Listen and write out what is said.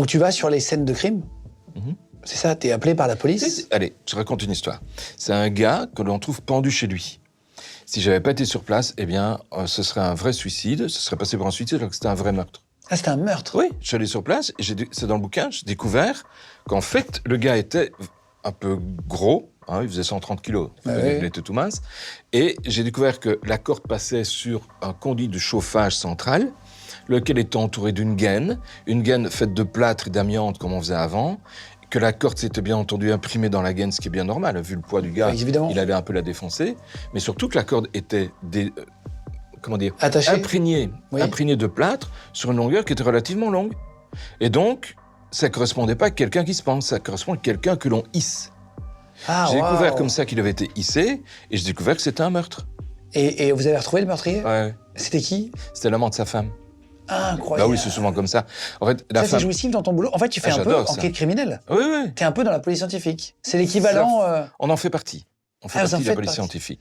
Donc tu vas sur les scènes de crime. Mhm. C'est ça, t'es appelé par la police. Allez, je raconte une histoire. C'est un gars que l'on trouve pendu chez lui. Si j'avais pas été sur place, eh bien, ce serait un vrai suicide, ce serait passé pour un suicide alors que c'était un vrai meurtre. Ah, c'était un meurtre. Oui, je suis allé sur place, et c'est dans le bouquin, j'ai découvert qu'en fait, le gars était un peu gros, hein, il faisait 130 kilos, il était tout mince, et j'ai découvert que la corde passait sur un conduit de chauffage central, lequel était entouré d'une gaine faite de plâtre et d'amiante comme on faisait avant, que la corde s'était bien entendu imprimée dans la gaine, ce qui est bien normal, vu le poids du gars, il allait un peu la défoncer, mais surtout que la corde était imprégnée de plâtre sur une longueur qui était relativement longue. Et donc, ça ne correspondait pas à quelqu'un qui se pend, ça correspond à quelqu'un que l'on hisse. J'ai découvert comme ça qu'il avait été hissé, et j'ai découvert que c'était un meurtre. Et vous avez retrouvé le meurtrier? Ouais. C'était qui? C'était l'amant de sa femme. Ah, incroyable. Bah oui, c'est souvent comme ça. En fait, ça, c'est jouissif dans ton boulot. En fait, tu fais un peu enquête criminelle. Oui, oui. T'es un peu dans la police scientifique. C'est l'équivalent... On en fait partie. On fait partie de la police scientifique.